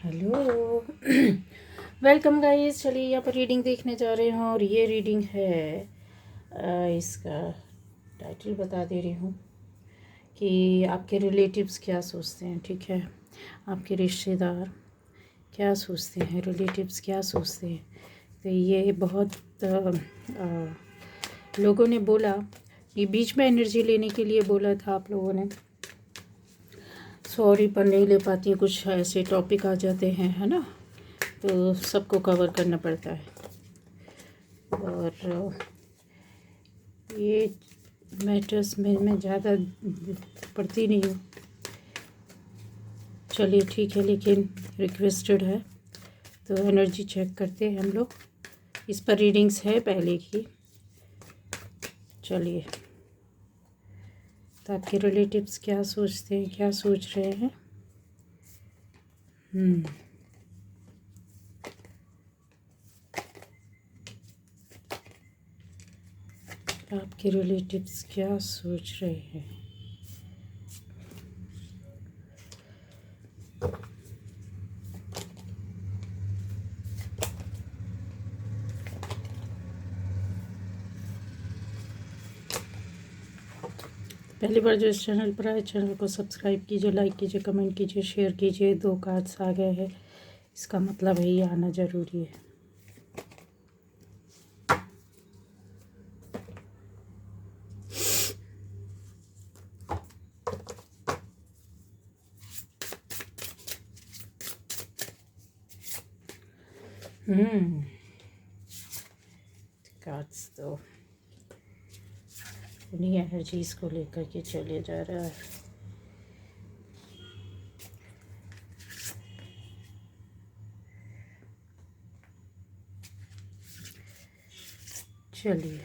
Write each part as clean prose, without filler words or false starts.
Hello. Welcome guys. चलिए यहाँ पर रीडिंग देखने जा रहे हैं और ये रीडिंग है इसका टाइटल बता दे रही हूँ कि आपके रिलेटिव्स क्या सोचते हैं। ठीक है, आपके रिश्तेदार क्या सोचते हैं, रिलेटिव्स क्या सोचते हैं। तो ये बहुत लोगों ने बोला, ये बीच में एनर्जी लेने के लिए बोला था आप लोगों ने। सॉरी पर नहीं ले पाती हूँ, कुछ ऐसे टॉपिक आ जाते हैं, है ना, तो सबको कवर करना पड़ता है। और ये मैटर्स में मैं ज़्यादा पढ़ती नहीं हूँ। चलिए ठीक है, लेकिन रिक्वेस्टेड है तो एनर्जी चेक करते हैं हम लोग। इस पर रीडिंग्स है पहले की। चलिए, तो आपके रिलेटिव्स क्या सोचते हैं, क्या सोच रहे हैं। आपके रिलेटिव्स क्या सोच रहे हैं। पहली बार जो इस चैनल पर आए, चैनल को सब्सक्राइब कीजिए, लाइक कीजिए, कमेंट कीजिए, शेयर कीजिए। 2 कार्ड्स आ गए हैं, इसका मतलब है ये आना ज़रूरी है। कार्ड्स तो उन्हीं एनर्जीज़ को लेकर के चले जा रहा है। चलिए,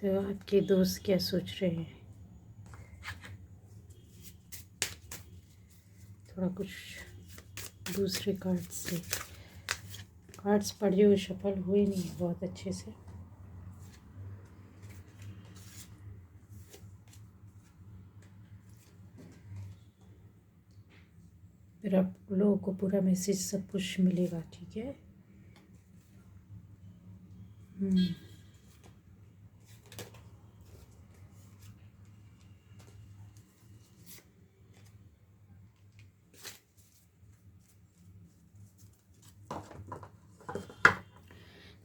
तो आपके दोस्त क्या सोच रहे हैं। थोड़ा कुछ दूसरे कार्ड्स से, कार्ड्स पढ़े हुए सफल हुए नहीं बहुत अच्छे से। फिर आप लोगों को पूरा मैसेज सब कुछ मिलेगा। ठीक है।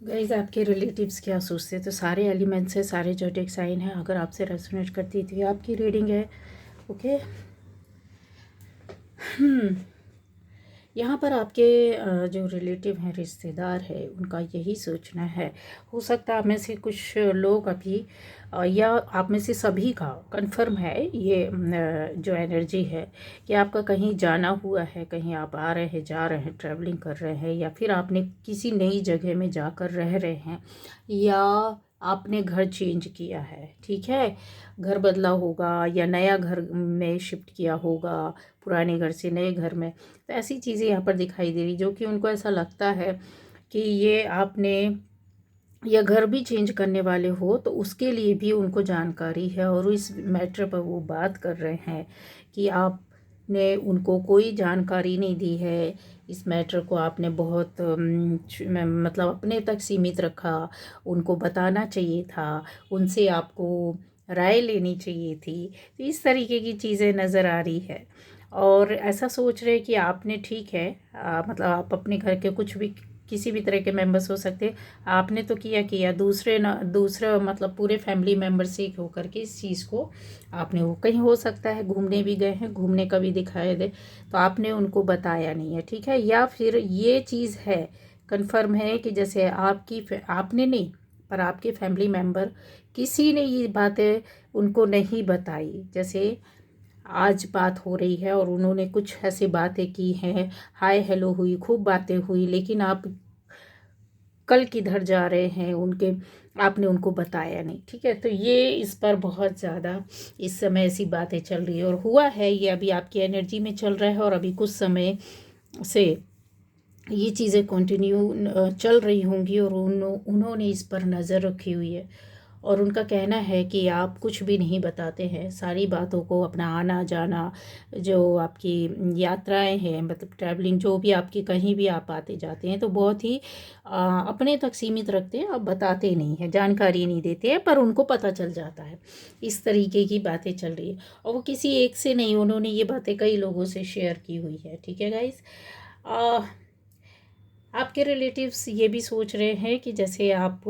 गाइस, आपके रिलेटिव्स क्या सोचते हैं, तो सारे एलिमेंट्स हैं, सारे ज़ोडिएक साइन हैं। अगर आपसे रेजोनेट करती है तो ये आपकी रीडिंग है। ओके। यहाँ पर आपके जो रिलेटिव हैं, रिश्तेदार हैं, उनका यही सोचना है। हो सकता है आप में से कुछ लोग अभी या आप में से सभी का कंफर्म है ये जो एनर्जी है कि आपका कहीं जाना हुआ है, कहीं आप आ रहे हैं, जा रहे हैं, ट्रैवलिंग कर रहे हैं, या फिर आपने किसी नई जगह में जाकर रह रहे हैं, या आपने घर चेंज किया है। ठीक है, घर बदला होगा या नया घर में शिफ्ट किया होगा, पुराने घर से नए घर में। तो ऐसी चीज़ें यहाँ पर दिखाई दे रही जो कि उनको ऐसा लगता है कि ये आपने या घर भी चेंज करने वाले हो तो उसके लिए भी उनको जानकारी है, और इस मैटर पर वो बात कर रहे हैं कि आपने उनको कोई जानकारी नहीं दी है। इस मैटर को आपने बहुत मतलब अपने तक सीमित रखा। उनको बताना चाहिए था, उनसे आपको राय लेनी चाहिए थी। तो इस तरीके की चीज़ें नज़र आ रही है। और ऐसा सोच रहे कि आपने, ठीक है, मतलब आप अपने घर के कुछ भी, किसी भी तरह के मेंबर्स हो सकते हैं, आपने तो किया दूसरे ना, दूसरा मतलब पूरे फैमिली मेंबर से होकर के इस चीज़ को आपने, वो कहीं हो सकता है घूमने भी गए हैं, घूमने का भी दिखाई दे, तो आपने उनको बताया नहीं है। ठीक है, या फिर ये चीज़ है, कंफर्म है कि जैसे आपने नहीं, पर आपके फैमिली मेंबर किसी ने ये बातें उनको नहीं बताई। जैसे आज बात हो रही है और उन्होंने कुछ ऐसी बातें की हैं, हाय हेलो हुई, खूब बातें हुई, लेकिन आप कल किधर जा रहे हैं उनके, आपने उनको बताया नहीं। ठीक है, तो ये इस पर बहुत ज़्यादा इस समय ऐसी बातें चल रही है, और हुआ है ये अभी आपकी एनर्जी में चल रहा है, और अभी कुछ समय से ये चीज़ें कंटिन्यू चल रही होंगी और उन्होंने इस पर नज़र रखी हुई है। और उनका कहना है कि आप कुछ भी नहीं बताते हैं, सारी बातों को, अपना आना जाना, जो आपकी यात्राएं हैं, मतलब ट्रैवलिंग जो भी आपकी, कहीं भी आप आते जाते हैं तो बहुत ही अपने तक सीमित रखते हैं, आप बताते नहीं हैं, जानकारी नहीं देते हैं, पर उनको पता चल जाता है। इस तरीके की बातें चल रही है और वो किसी एक से नहीं, उन्होंने ये बातें कई लोगों से शेयर की हुई है। ठीक है गाइस, आपके रिलेटिव्स ये भी सोच रहे हैं कि जैसे आप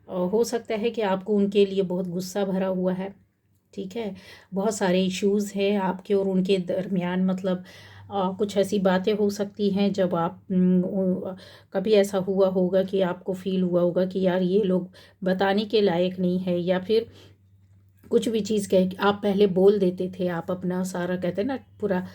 हो सकता है कि आपको उनके लिए बहुत गुस्सा भरा हुआ है। ठीक है, बहुत सारे इश्यूज़ हैं आपके और उनके दरमियान, मतलब कुछ ऐसी बातें हो सकती हैं जब आप कभी ऐसा हुआ होगा कि आपको फील हुआ होगा कि यार ये लोग बताने के लायक नहीं है, या फिर कुछ भी चीज़ कह आप पहले बोल देते थे, आप अपना सारा कहते हैं ना पूरा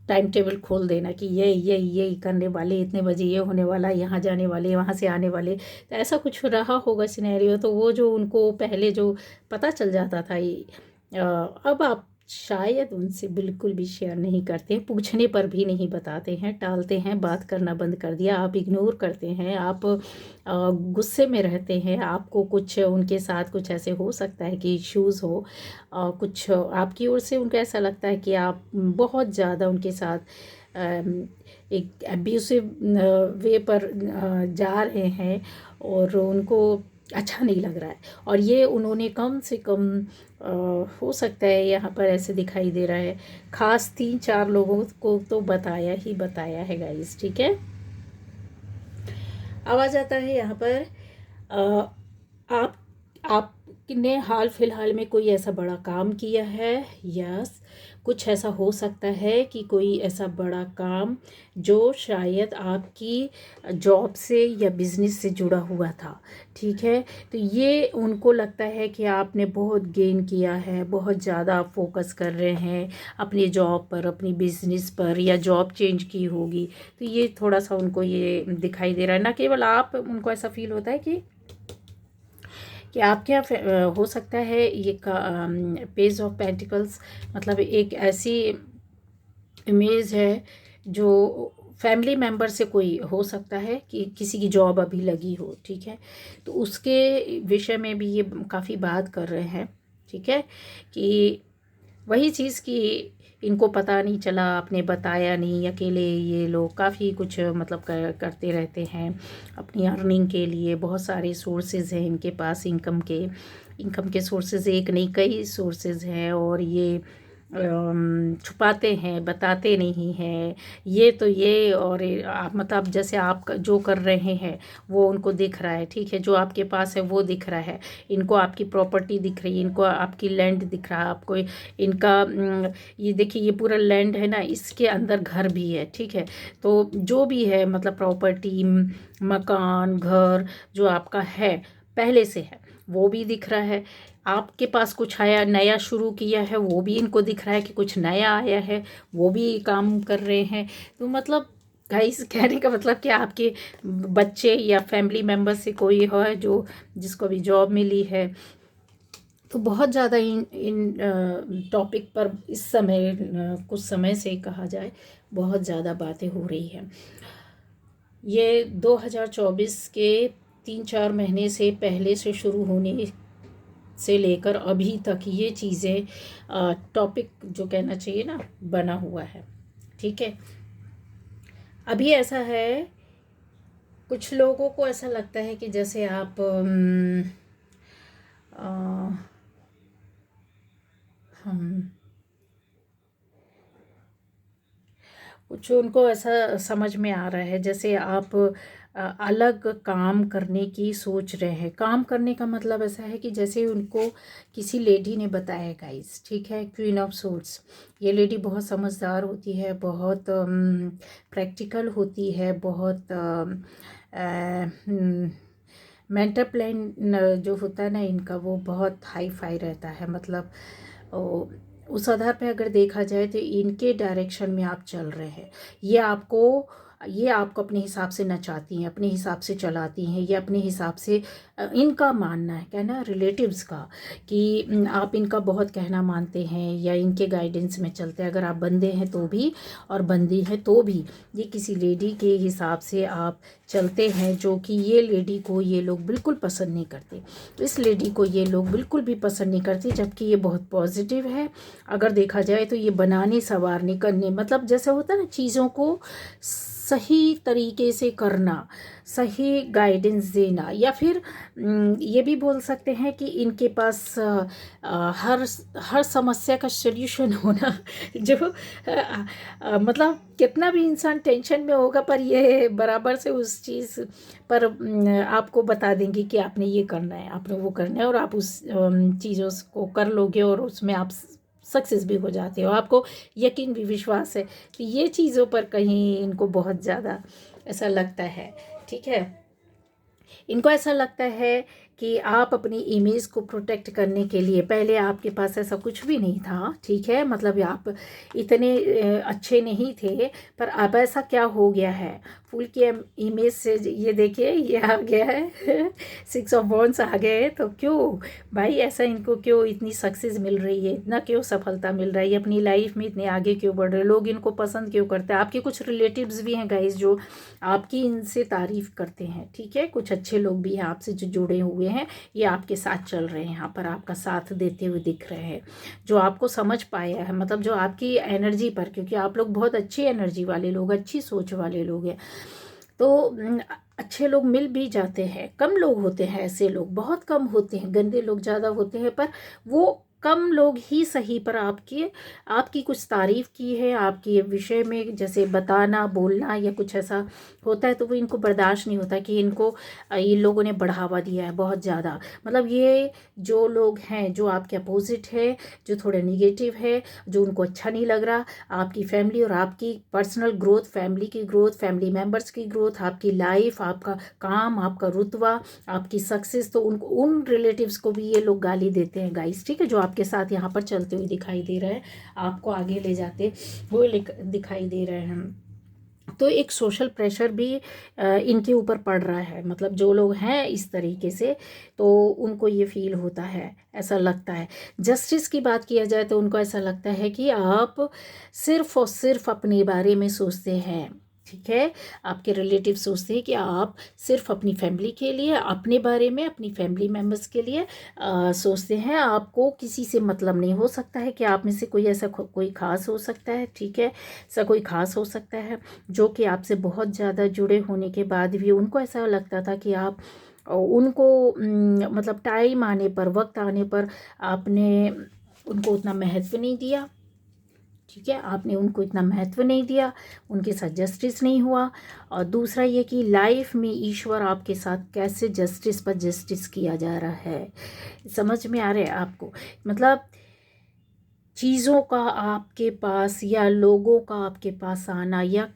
टाइम टेबल खोल देना कि ये करने वाले, इतने बजे ये होने वाला, यहाँ जाने वाले, वहाँ से आने वाले, तो ऐसा कुछ रहा होगा सिनेरियो। तो वो जो उनको पहले जो पता चल जाता था, ये अब आप शायद उनसे बिल्कुल भी शेयर नहीं करते, पूछने पर भी नहीं बताते हैं, टालते हैं, बात करना बंद कर दिया, आप इग्नोर करते हैं, आप गुस्से में रहते हैं। आपको कुछ उनके साथ कुछ ऐसे हो सकता है कि इश्यूज़ हो, कुछ आपकी ओर से उनको ऐसा लगता है कि आप बहुत ज़्यादा उनके साथ एक एब्यूसिव वे पर जा रहे हैं और उनको अच्छा नहीं लग रहा है। और ये उन्होंने कम से कम हो सकता है यहाँ पर ऐसे दिखाई दे रहा है, ख़ास 3-4 लोगों को तो बताया ही बताया है गाइस। ठीक है, अब आ जाता है यहाँ पर आप आपने हाल फिलहाल में कोई ऐसा बड़ा काम किया है। यस, कुछ ऐसा हो सकता है कि कोई ऐसा बड़ा काम जो शायद आपकी जॉब से या बिजनेस से जुड़ा हुआ था। ठीक है, तो ये उनको लगता है कि आपने बहुत गेन किया है, बहुत ज़्यादा आप फोकस कर रहे हैं अपनी जॉब पर, अपनी बिजनेस पर, या जॉब चेंज की होगी। तो ये थोड़ा सा उनको ये दिखाई दे रहा है। ना केवल आप, उनको ऐसा फील होता है कि आप क्या हो सकता है ये पेज ऑफ पेंटिकल्स, मतलब एक ऐसी इमेज है जो फैमिली मेम्बर से कोई हो सकता है कि किसी की जॉब अभी लगी हो। ठीक है, तो उसके विषय में भी ये काफ़ी बात कर रहे हैं। ठीक है, कि वही चीज़ कि इनको पता नहीं चला, आपने बताया नहीं, अकेले ये लोग काफ़ी कुछ मतलब करते रहते हैं अपनी अर्निंग के लिए। बहुत सारे सोर्सेज हैं इनके पास, इनकम के सोर्सेज एक नहीं कई सोर्सेज हैं, और ये छुपाते हैं, बताते नहीं हैं। ये तो ये, और आप मतलब जैसे आप जो कर रहे हैं वो उनको दिख रहा है। ठीक है, जो आपके पास है वो दिख रहा है, इनको आपकी प्रॉपर्टी दिख रही है, इनको आपकी लैंड दिख रहा है, आपको इनका ये देखिए, ये पूरा लैंड है ना, इसके अंदर घर भी है। ठीक है, तो जो भी है मतलब प्रॉपर्टी, मकान, घर जो आपका है पहले से है वो भी दिख रहा है। आपके पास कुछ आया नया शुरू किया है वो भी इनको दिख रहा है कि कुछ नया आया है, वो भी काम कर रहे हैं। तो मतलब गाइस, कहने का मतलब कि आपके बच्चे या फैमिली मेम्बर से कोई हो जो जिसको भी जॉब मिली है, तो बहुत ज़्यादा इन टॉपिक पर इस समय कुछ समय से कहा जाए बहुत ज़्यादा बातें हो रही हैं। ये 2024 के 3-4 महीने से पहले से शुरू होने से लेकर अभी तक ये चीज़ें टॉपिक जो कहना चाहिए ना बना हुआ है। ठीक है, अभी ऐसा है, कुछ लोगों को ऐसा लगता है कि जैसे आप हम कुछ उनको ऐसा समझ में आ रहा है जैसे आप अलग काम करने की सोच रहे हैं। काम करने का मतलब ऐसा है कि जैसे उनको किसी लेडी ने बताया गाइस। ठीक है, क्वीन ऑफ सोर्ड्स, ये लेडी बहुत समझदार होती है, बहुत प्रैक्टिकल होती है, बहुत मेंटल प्लान जो होता है ना इनका, वो बहुत हाई फाई रहता है। मतलब उस आधार पे अगर देखा जाए तो इनके डायरेक्शन में आप चल रहे हैं, ये आपको ये आपको अपने हिसाब से नचाती हैं, अपने हिसाब से चलाती हैं, ये अपने हिसाब से इनका मानना है, कहना रिलेटिव्स का, कि आप इनका बहुत कहना मानते हैं या इनके गाइडेंस में चलते हैं। अगर आप बंदे हैं तो भी और बंदी हैं तो भी ये किसी लेडी के हिसाब से आप चलते हैं, जो कि ये लेडी को ये लोग बिल्कुल पसंद नहीं करते। इस लेडी को ये लोग बिल्कुल भी पसंद नहीं करते, जबकि ये बहुत पॉजिटिव है। अगर देखा जाए तो ये बनाने संवारने करने, मतलब जैसे होता है ना, चीज़ों को सही तरीके से करना, सही गाइडेंस देना, या फिर ये भी बोल सकते हैं कि इनके पास हर हर समस्या का सल्यूशन होना। जो मतलब कितना भी इंसान टेंशन में होगा पर ये बराबर से उस चीज़ पर आपको बता देंगे कि आपने ये करना है, आपने वो करना है, और आप उस चीज़ों को कर लोगे और उसमें आप सक्सेस भी हो जाते हो। आपको यकीन भी विश्वास है कि ये चीज़ों पर कहीं इनको बहुत ज़्यादा ऐसा लगता है, ठीक है। इनको ऐसा लगता है कि आप अपनी इमेज को प्रोटेक्ट करने के लिए, पहले आपके पास ऐसा कुछ भी नहीं था, ठीक है, मतलब आप इतने अच्छे नहीं थे, पर अब ऐसा क्या हो गया है, फूल की इमेज से ये देखिए ये आ गया है 6 ऑफ वॉन्ड्स आ गए। तो क्यों भाई ऐसा, इनको क्यों इतनी सक्सेस मिल रही है, इतना क्यों सफलता मिल रही है, अपनी लाइफ में इतने आगे क्यों बढ़ रहे, लोग इनको पसंद क्यों करते हैं। आपके कुछ रिलेटिव्स भी हैं गाइस जो आपकी इनसे तारीफ करते हैं, ठीक है, कुछ अच्छे लोग भी हैं आपसे जो जुड़े हुए हैं, ये आपके साथ चल रहे हैं, यहाँ पर आपका साथ देते हुए दिख रहे हैं, जो आपको समझ पाया है, मतलब जो आपकी एनर्जी पर, क्योंकि आप लोग बहुत अच्छी एनर्जी वाले लोग, अच्छी सोच वाले लोग हैं, तो अच्छे लोग मिल भी जाते हैं। कम लोग होते हैं ऐसे लोग, बहुत कम होते हैं, गंदे लोग ज़्यादा होते हैं, पर वो कम लोग ही सही, पर आपकी कुछ तारीफ़ की है, आपके विषय में जैसे बताना बोलना या कुछ ऐसा होता है, तो वो इनको बर्दाश्त नहीं होता कि इनको ये लोगों ने बढ़ावा दिया है बहुत ज़्यादा। मतलब ये जो लोग हैं जो आपके अपोजिट है, जो थोड़े निगेटिव है, जो उनको अच्छा नहीं लग रहा, आपकी फैमिली और आपकी पर्सनल ग्रोथ, फैमिली की ग्रोथ, फैमिली मेम्बर्स की ग्रोथ, आपकी लाइफ, आपका काम, आपका रुतबा, आपकी सक्सेस, तो उन रिलेटिव्स को भी ये लोग गाली देते हैं गाइस, ठीक है, जो आपके साथ यहाँ पर चलते हुए दिखाई दे रहे हैं, आपको आगे ले जाते हुए दिखाई दे रहे हैं। तो एक सोशल प्रेशर भी इनके ऊपर पड़ रहा है, मतलब जो लोग हैं इस तरीके से, तो उनको ये फील होता है, ऐसा लगता है। जस्टिस की बात किया जाए तो उनको ऐसा लगता है कि आप सिर्फ और सिर्फ अपने बारे में सोचते हैं, ठीक है, आपके रिलेटिव सोचते हैं कि आप सिर्फ अपनी फैमिली के लिए, अपने बारे में, अपनी फैमिली मेम्बर्स के लिए सोचते हैं, आपको किसी से मतलब नहीं। हो सकता है कि आप में से कोई ऐसा कोई खास हो सकता है, ठीक है, ऐसा कोई खास हो सकता है जो कि आपसे बहुत ज़्यादा जुड़े होने के बाद भी उनको ऐसा लगता था कि आप उनको मतलब टाइम आने पर, वक्त आने पर आपने उनको उतना महत्व नहीं दिया, ठीक है, आपने उनको इतना महत्व नहीं दिया, उनके साथ जस्टिस नहीं हुआ। और दूसरा ये कि लाइफ में ईश्वर आपके साथ कैसे जस्टिस पर जस्टिस किया जा रहा है, समझ में आ रहा है आपको, मतलब चीज़ों का आपके पास या लोगों का आपके पास आना, या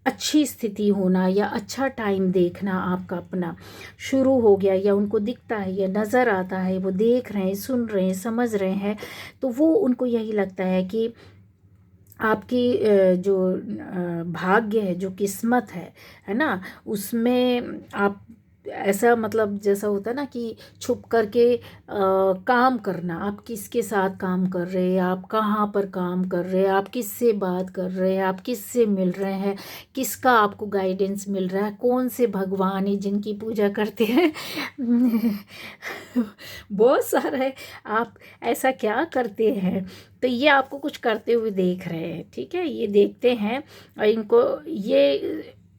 अच्छी स्थिति होना, या अच्छा टाइम देखना आपका अपना शुरू हो गया, या उनको दिखता है या नज़र आता है, वो देख रहे हैं, सुन रहे हैं, समझ रहे हैं, तो वो उनको यही लगता है कि आपकी जो भाग्य है, जो किस्मत है ना, उसमें आप ऐसा, मतलब जैसा होता है ना कि छुप करके काम करना, आप किसके साथ काम कर रहे हैं, आप कहाँ पर काम कर रहे हैं, आप किससे बात कर रहे हैं, आप किससे मिल रहे हैं, किसका आपको गाइडेंस मिल रहा है, कौन से भगवान है जिनकी पूजा करते हैं बहुत सारा है, आप ऐसा क्या करते हैं, तो ये आपको कुछ करते हुए देख रहे हैं, ठीक है, ये देखते हैं, और इनको ये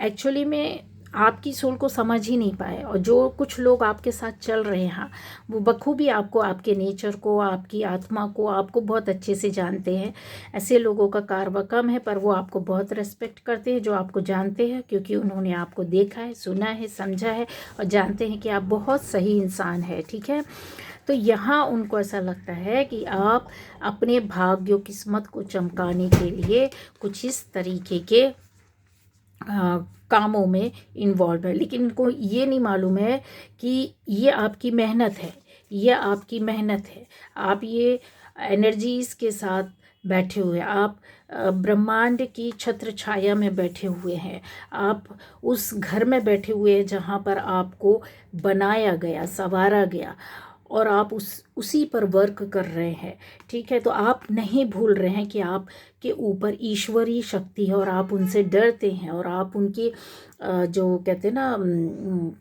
एक्चुअली में आपकी सोल को समझ ही नहीं पाए, और जो कुछ लोग आपके साथ चल रहे हैं वो बखूबी आपको, आपके नेचर को, आपकी आत्मा को, आपको बहुत अच्छे से जानते हैं। ऐसे लोगों का कारवा कम है, पर वो आपको बहुत रेस्पेक्ट करते हैं, जो आपको जानते हैं, क्योंकि उन्होंने आपको देखा है, सुना है, समझा है, और जानते हैं कि आप बहुत सही इंसान है, ठीक है। तो यहाँ उनको ऐसा लगता है कि आप अपने भाग्य किस्मत को चमकाने के लिए कुछ इस तरीके के कामों में इन्वॉल्व है, लेकिन इनको ये नहीं मालूम है कि ये आपकी मेहनत है, ये आपकी मेहनत है, आप ये एनर्जीज़ के साथ बैठे हुए, आप ब्रह्मांड की छत्र छाया में बैठे हुए हैं, आप उस घर में बैठे हुए हैं जहाँ पर आपको बनाया गया, संवारा गया, और आप उसी पर वर्क कर रहे हैं। ठीक है, तो आप नहीं भूल रहे हैं कि आप के ऊपर ईश्वरीय शक्ति है और आप उनसे डरते हैं, और आप उनकी जो कहते हैं ना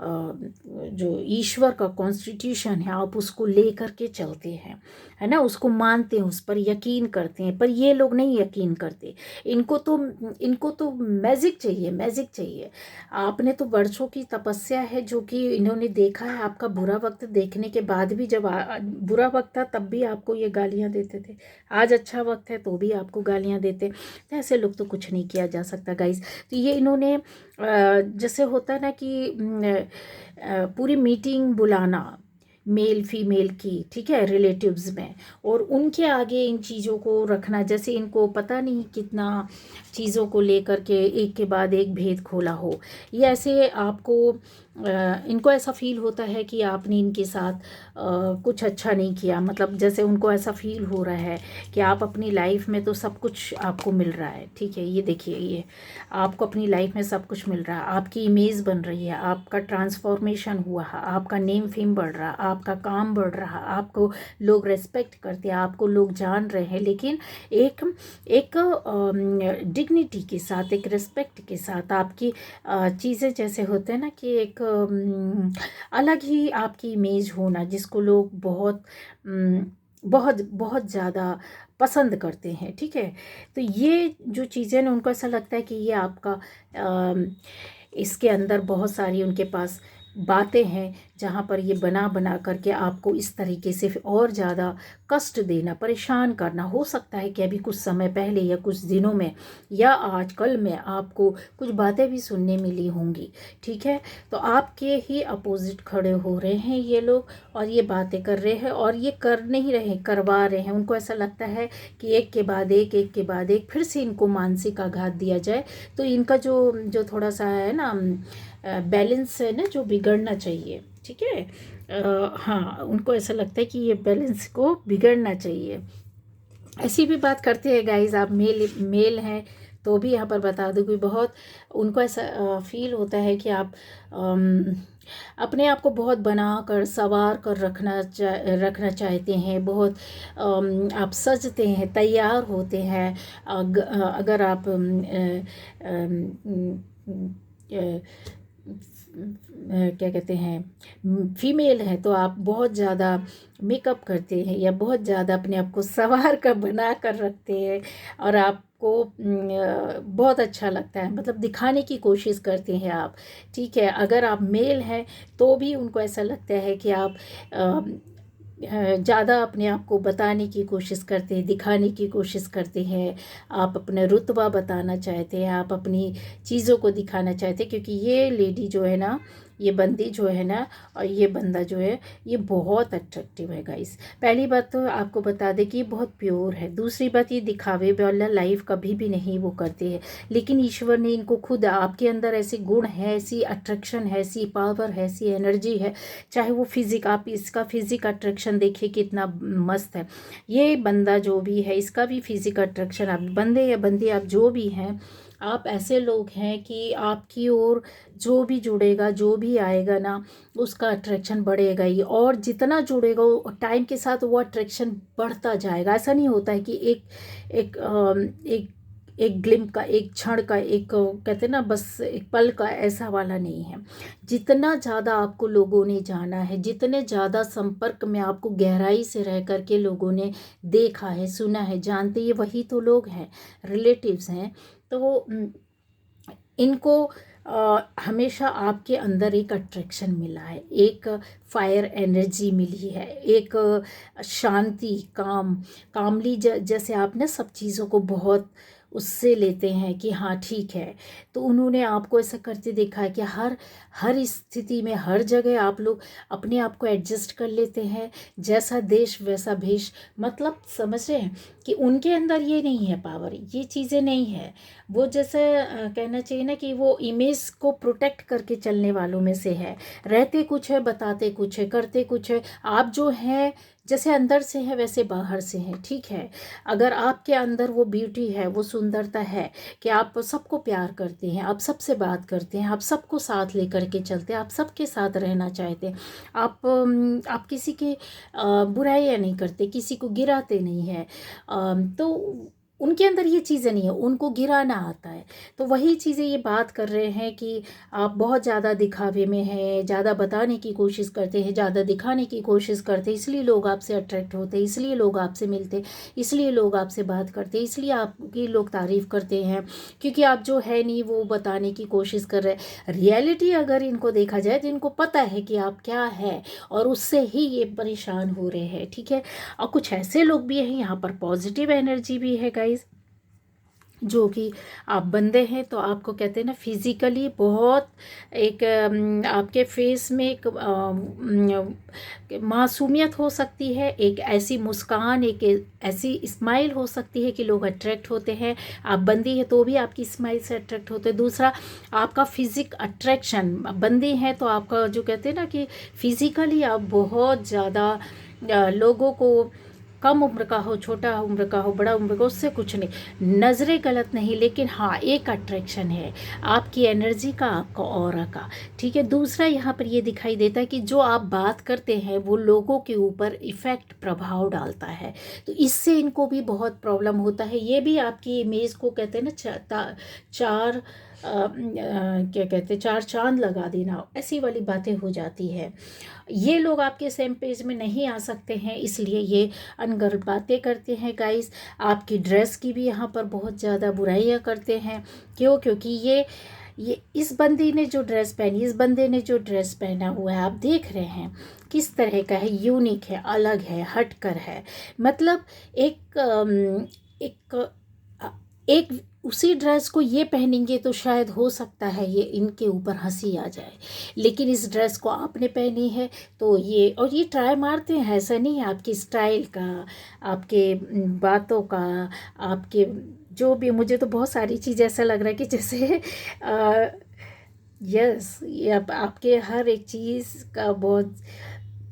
जो ईश्वर का कॉन्स्टिट्यूशन है, आप उसको लेकर के चलते हैं, है ना, उसको मानते हैं, उस पर यकीन करते हैं। पर ये लोग नहीं यकीन करते, इनको तो मैजिक चाहिए, मैजिक चाहिए। आपने तो वर्षों की तपस्या है जो कि इन्होंने देखा है, आपका बुरा वक्त देखने के बाद भी, जब बुरा वक्त था तब भी आपको ये गालियाँ देते थे, आज अच्छा वक्त है तो भी आपको गालियाँ देते। तो ऐसे लोग तो कुछ नहीं किया जा सकता गाइस। तो ये इन्होंने जैसे होता है ना कि पूरी मीटिंग बुलाना मेल फीमेल की, ठीक है, रिलेटिव्स में, और उनके आगे इन चीज़ों को रखना, जैसे इनको पता नहीं कितना चीज़ों को लेकर के एक के बाद एक भेद खोला हो। ये ऐसे आपको इनको ऐसा फील होता है कि आपने इनके साथ कुछ अच्छा नहीं किया, मतलब जैसे उनको ऐसा फील हो रहा है कि आप अपनी लाइफ में तो सब कुछ आपको मिल रहा है, ठीक है, ये देखिए, ये आपको अपनी लाइफ में सब कुछ मिल रहा है, आपकी इमेज बन रही है, आपका ट्रांसफॉर्मेशन हुआ है, आपका नेम फेम बढ़ रहा, आपका काम बढ़ रहा, आपको लोग रेस्पेक्ट करते हैं, आपको लोग जान रहे हैं, लेकिन एक एक डिग्निटी के साथ, एक रिस्पेक्ट के साथ आपकी चीज़ें जैसे होते हैं ना कि एक अलग ही आपकी इमेज होना, जिसको लोग बहुत बहुत बहुत ज़्यादा पसंद करते हैं। ठीक है, तो ये जो चीज़ें ना, उनको ऐसा लगता है कि ये आपका इसके अंदर बहुत सारी उनके पास बातें हैं जहाँ पर ये बना बना करके आपको इस तरीके से और ज़्यादा कष्ट देना, परेशान करना। हो सकता है कि अभी कुछ समय पहले या कुछ दिनों में या आज कल में आपको कुछ बातें भी सुनने मिली होंगी। ठीक है, तो आपके ही अपोजिट खड़े हो रहे हैं ये लोग, और ये बातें कर रहे हैं, और ये कर नहीं रहे, करवा रहे हैं। उनको ऐसा लगता है कि एक के बाद एक के बाद एक फिर से इनको मानसिक आघात दिया जाए, तो इनका जो थोड़ा सा है ना बैलेंस है ना, जो बिगड़ना चाहिए, ठीक है, हाँ, उनको ऐसा लगता है कि ये बैलेंस को बिगड़ना चाहिए। ऐसी भी बात करते हैं गाइज, आप मेल हैं तो भी यहाँ पर बता दूँ कि बहुत उनको ऐसा फील होता है कि आप अपने आप को बहुत बना कर संवार कर रखना चाहते हैं, बहुत आप सजते हैं, तैयार होते हैं। अगर आप क्या कहते हैं फीमेल हैं तो आप बहुत ज़्यादा मेकअप करते हैं या बहुत ज़्यादा अपने आप को संवार कर बना कर रखते हैं, और आपको बहुत अच्छा लगता है, मतलब दिखाने की कोशिश करते हैं आप। ठीक है, अगर आप मेल हैं तो भी उनको ऐसा लगता है कि आप ज़्यादा अपने आप को बताने की कोशिश करते हैं, दिखाने की कोशिश करते हैं, आप अपना रुतबा बताना चाहते हैं, आप अपनी चीज़ों को दिखाना चाहते हैं, क्योंकि ये लेडी जो है ना, ये बंदी जो है ना, और ये बंदा जो है, ये बहुत अट्रैक्टिव है गाइस। पहली बात तो आपको बता दें कि ये बहुत प्योर है। दूसरी बात, ये दिखावे वाला लाइफ कभी भी नहीं वो करते हैं, लेकिन ईश्वर ने इनको खुद, आपके अंदर ऐसे गुण है, ऐसी अट्रैक्शन है, ऐसी पावर है, ऐसी एनर्जी है, चाहे वो फिजिक, आप इसका फिजिक अट्रैक्शन देखिए कितना मस्त है। ये बंदा जो भी है, इसका भी फिजिक अट्रैक्शन, आप बंदे या बंदी आप जो भी हैं, आप ऐसे लोग हैं कि आपकी ओर जो भी जुड़ेगा, जो भी आएगा ना, उसका अट्रैक्शन बढ़ेगा ही, और जितना जुड़ेगा टाइम के साथ वो अट्रैक्शन बढ़ता जाएगा। ऐसा नहीं होता है कि एक एक एक ग्लिम्प का, एक क्षण का, एक कहते हैं ना बस एक पल का, ऐसा वाला नहीं है। जितना ज़्यादा आपको लोगों ने जाना है, जितने ज़्यादा संपर्क में आपको गहराई से रह करके लोगों ने देखा है, सुना है, जानते, ये वही तो लोग हैं, रिलेटिव्स हैं। तो इनको हमेशा आपके अंदर एक अट्रैक्शन मिला है, एक फायर एनर्जी मिली है, एक शांति, कामली, जैसे आप ना सब चीज़ों को बहुत उससे लेते हैं कि हाँ ठीक है। तो उन्होंने आपको ऐसा करते देखा है कि हर स्थिति में, हर जगह आप लोग अपने आप को एडजस्ट कर लेते हैं, जैसा देश वैसा भेष, मतलब समझ रहे हैं कि उनके अंदर ये नहीं है पावर, ये चीज़ें नहीं है। वो जैसे कहना चाहिए ना कि वो इमेज को प्रोटेक्ट करके चलने वालों में से है। रहते कुछ है, बताते कुछ है, करते कुछ है। आप जो हैं जैसे अंदर से है वैसे बाहर से हैं, ठीक है। अगर आपके अंदर वो ब्यूटी है, वो सुंदरता है कि आप सबको प्यार करते हैं, आप सबसे बात करते हैं, आप सबको साथ लेकर के चलते हैं, आप सबके साथ रहना चाहते हैं, आप किसी के बुराइयाँ नहीं करते, किसी को गिराते नहीं हैं, तो उनके अंदर ये चीज़ें नहीं है, उनको गिराना आता है। तो वही चीज़ें ये बात कर रहे हैं कि आप बहुत ज़्यादा दिखावे में हैं, ज़्यादा बताने की कोशिश करते हैं, ज़्यादा दिखाने की कोशिश करते हैं, इसलिए लोग आपसे अट्रैक्ट होते हैं, इसलिए लोग आपसे मिलते हैं, इसलिए लोग आपसे बात करते हैं, इसलिए आपकी लोग तारीफ़ करते हैं, क्योंकि आप जो है नहीं वो बताने की कोशिश कर रहे हैं। रियलिटी अगर इनको देखा जाए तो इनको पता है कि आप क्या है, और उससे ही ये परेशान हो रहे हैं, ठीक है। और कुछ ऐसे लोग भी हैं, यहाँ पर पॉजिटिव एनर्जी भी है गाइस, जो कि आप बंदे हैं तो आपको कहते हैं ना फिजिकली बहुत एक आपके फेस में एक मासूमियत हो सकती है, एक ऐसी मुस्कान, एक ऐसी स्माइल हो सकती है कि लोग अट्रैक्ट होते हैं। आप बंदी है तो भी आपकी स्माइल से अट्रैक्ट होते हैं। दूसरा, आपका फिजिक अट्रैक्शन, बंदी है तो आपका जो कहते हैं ना कि फिजिकली आप बहुत ज़्यादा लोगों को, कम उम्र का हो, छोटा उम्र का हो, बड़ा उम्र का, उससे कुछ नहीं, नज़रें गलत नहीं, लेकिन हाँ एक अट्रैक्शन है आपकी एनर्जी का, आपका ऑरा का, ठीक है। दूसरा यहाँ पर ये दिखाई देता है कि जो आप बात करते हैं वो लोगों के ऊपर इफ़ेक्ट, प्रभाव डालता है, तो इससे इनको भी बहुत प्रॉब्लम होता है। ये भी आपकी इमेज को कहते हैं ना चार क्या कहते हैं, चार चांद लगा देना, ऐसी वाली बातें हो जाती है। ये लोग आपके सेम पेज में नहीं आ सकते हैं, इसलिए ये अनगढ़ बातें करते हैं गाइस। आपकी ड्रेस की भी यहाँ पर बहुत ज़्यादा बुराइयाँ करते हैं। क्यों? क्योंकि ये इस बंदी ने जो ड्रेस पहनी, इस बंदे ने जो ड्रेस पहना हुआ है, आप देख रहे हैं किस तरह का है, यूनिक है, अलग है, हटकर है। मतलब एक उसी ड्रेस को ये पहनेंगे तो शायद हो सकता है ये इनके ऊपर हंसी आ जाए, लेकिन इस ड्रेस को आपने पहनी है तो ये ट्राई मारते हैं। ऐसा नहीं है, आपकी स्टाइल का, आपके बातों का, आपके जो भी, मुझे तो बहुत सारी चीज़ ऐसा लग रहा है कि जैसे यस, ये आपके हर एक चीज़ का बहुत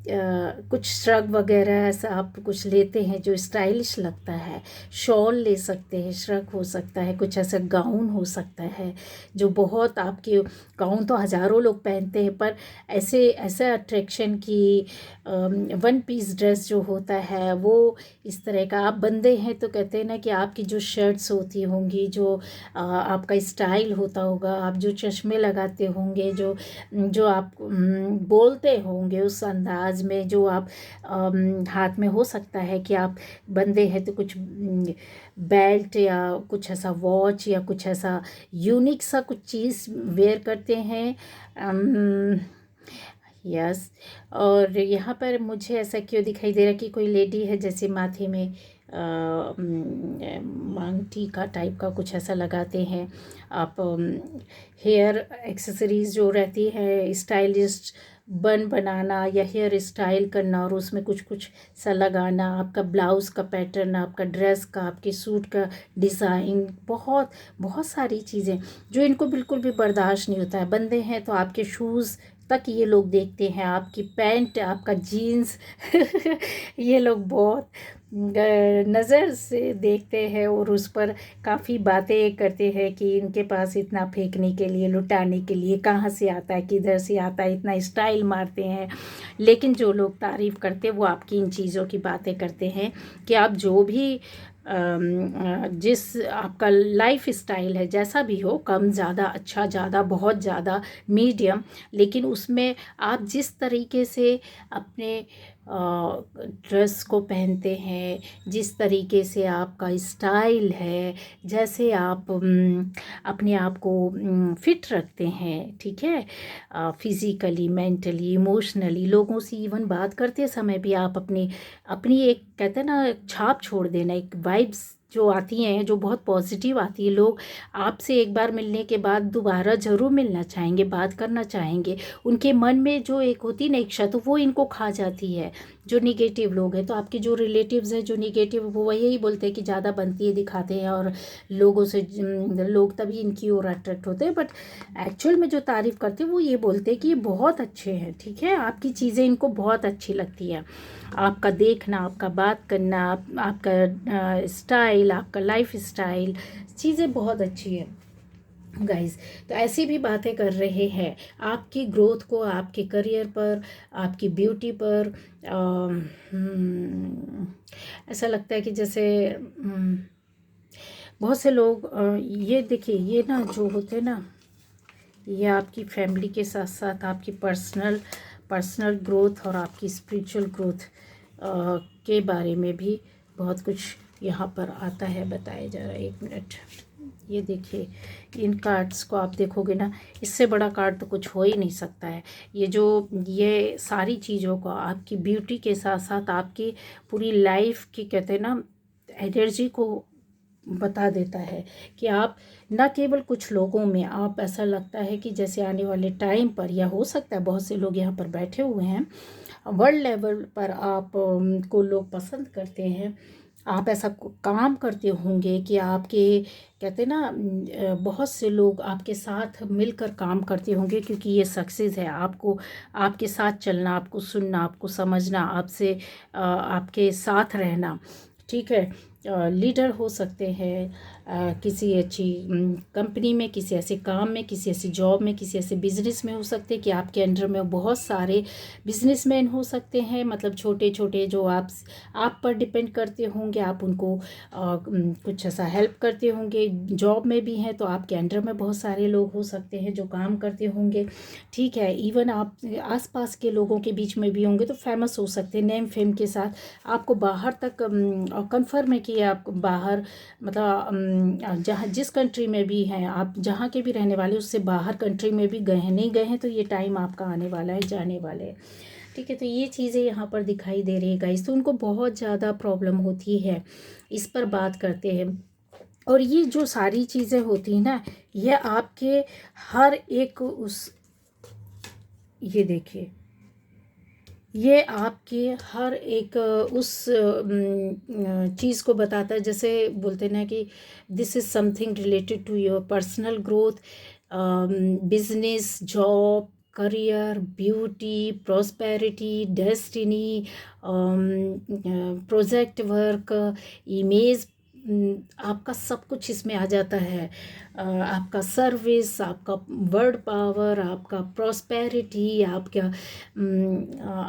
कुछ श्रग वगैरह ऐसा आप कुछ लेते हैं जो स्टाइलिश लगता है। शॉल ले सकते हैं, श्रग हो सकता है, कुछ ऐसा गाउन हो सकता है जो बहुत आपके, गाउन तो हज़ारों लोग पहनते हैं, पर ऐसे अट्रैक्शन की वन पीस ड्रेस जो होता है वो इस तरह का। आप बंदे हैं तो कहते हैं ना कि आपकी जो शर्ट्स होती होंगी, जो आपका स्टाइल होता होगा, आप जो चश्मे लगाते होंगे, जो आप बोलते होंगे उस अंदाज में, जो आप हाथ में हो सकता है कि आप बंदे हैं तो कुछ बेल्ट या कुछ ऐसा वॉच या कुछ ऐसा यूनिक सा कुछ चीज़ वेयर करते हैं। यस। और यहाँ पर मुझे ऐसा क्यों दिखाई दे रहा है कि कोई लेडी है जैसे माथे में मांग टीका टाइप का कुछ ऐसा लगाते हैं आप। हेयर एक्सेसरीज जो रहती है, स्टाइलिस्ट बन बनाना या हेयर स्टाइल करना और उसमें कुछ कुछ सा लगाना, आपका ब्लाउज़ का पैटर्न, आपका ड्रेस का, आपके सूट का डिज़ाइन, बहुत बहुत सारी चीज़ें जो इनको बिल्कुल भी बर्दाश्त नहीं होता है। बंदे हैं तो आपके शूज़ तक ये लोग देखते हैं, आपकी पैंट, आपका जीन्स ये लोग बहुत नज़र से देखते हैं और उस पर काफ़ी बातें करते हैं कि इनके पास इतना फेंकने के लिए, लुटाने के लिए कहाँ से आता है, किधर से आता है, इतना स्टाइल मारते हैं। लेकिन जो लोग तारीफ़ करते हैं वो आपकी इन चीज़ों की बातें करते हैं कि आप जो भी जिस आपका लाइफ स्टाइल है, जैसा भी हो, कम ज़्यादा, अच्छा ज़्यादा, बहुत ज़्यादा, मीडियम, लेकिन उसमें आप जिस तरीके से अपने ड्रेस को पहनते हैं, जिस तरीके से आपका स्टाइल है, जैसे आप अपने आप को फिट रखते हैं, ठीक है, फिज़िकली, मेंटली, इमोशनली, लोगों से इवन बात करते समय भी आप अपनी एक कहते हैं ना छाप छोड़ देना, एक वाइब्स जो आती हैं, जो बहुत पॉजिटिव आती है, लोग आपसे एक बार मिलने के बाद दोबारा ज़रूर मिलना चाहेंगे, बात करना चाहेंगे। उनके मन में जो एक होती ना इच्छा, तो वो इनको खा जाती है। जो निगेटिव लोग हैं, तो आपके जो रिलेटिव्स हैं जो निगेटिव, वो यही बोलते हैं कि ज़्यादा बनती है, दिखाते हैं, और लोगों से लोग तभी इनकी ओर अट्रैक्ट होते हैं। बट एक्चुअल में जो तारीफ़ करते हैं वो ये बोलते हैं कि ये बहुत अच्छे हैं, ठीक है, आपकी चीज़ें इनको बहुत अच्छी लगती है। आपका देखना, आपका बात करना, आपका स्टाइल, आपका लाइफ स्टाइल, चीज़ें बहुत अच्छी है गाइस। तो ऐसी भी बातें कर रहे हैं आपकी ग्रोथ को, आपके करियर पर, आपकी ब्यूटी पर। ऐसा लगता है कि जैसे बहुत से लोग ये देखिए, ये ना जो होते हैं ना, ये आपकी फैमिली के साथ साथ आपकी पर्सनल ग्रोथ और आपकी स्पिरिचुअल ग्रोथ के बारे में भी बहुत कुछ यहाँ पर आता है, बताया जा रहा है। एक मिनट, ये देखिए, इन कार्ड्स को आप देखोगे ना, इससे बड़ा कार्ड तो कुछ हो ही नहीं सकता है। ये सारी चीज़ों को, आपकी ब्यूटी के साथ साथ आपकी पूरी लाइफ की, कहते हैं ना, एनर्जी को बता देता है कि आप न केवल कुछ लोगों में, आप ऐसा लगता है कि जैसे आने वाले टाइम पर, या हो सकता है बहुत से लोग यहाँ पर बैठे हुए हैं, वर्ल्ड लेवल पर आप को लोग पसंद करते हैं। आप ऐसा काम करते होंगे कि आपके, कहते हैं ना, बहुत से लोग आपके साथ मिलकर काम करते होंगे, क्योंकि ये सक्सेस है। आपको, आपके साथ चलना, आपको सुनना, आपको समझना, आपसे आपके साथ रहना, ठीक है। लीडर हो सकते हैं किसी अच्छी कंपनी में, किसी ऐसे काम में, किसी ऐसी जॉब में, किसी ऐसे बिजनेस में हो सकते हैं कि आपके अंडर में बहुत सारे बिजनेसमैन हो सकते हैं, मतलब छोटे छोटे, जो आप पर डिपेंड करते होंगे, आप उनको कुछ ऐसा हेल्प करते होंगे। जॉब में भी हैं तो आपके अंडर में बहुत सारे लोग हो सकते हैं जो काम करते होंगे, ठीक है। इवन आप आसपास के लोगों के बीच में भी होंगे तो फेमस हो सकते हैं, नेम फेम के साथ। आपको बाहर तक कंफर्म है कि आप बाहर, मतलब जहाँ जिस कंट्री में भी हैं आप, जहाँ के भी रहने वाले, उससे बाहर कंट्री में भी गए हैं, नहीं गए हैं, तो ये टाइम आपका आने वाला है, जाने वाले हैं, ठीक है। तो ये चीज़ें यहाँ पर दिखाई दे रही है गाइस। तो उनको बहुत ज़्यादा प्रॉब्लम होती है, इस पर बात करते हैं। और ये जो सारी चीज़ें होती हैं ना, ये आपके हर एक ये देखिए, ये आपके हर एक उस चीज़ को बताता है, जैसे बोलते हैं ना कि this is something related to your personal growth, business, job, career, beauty, prosperity, destiny, project work, image, आपका सब कुछ इसमें आ जाता है। आपका सर्विस, आपका वर्ड पावर, आपका प्रॉस्पेरिटी, आपका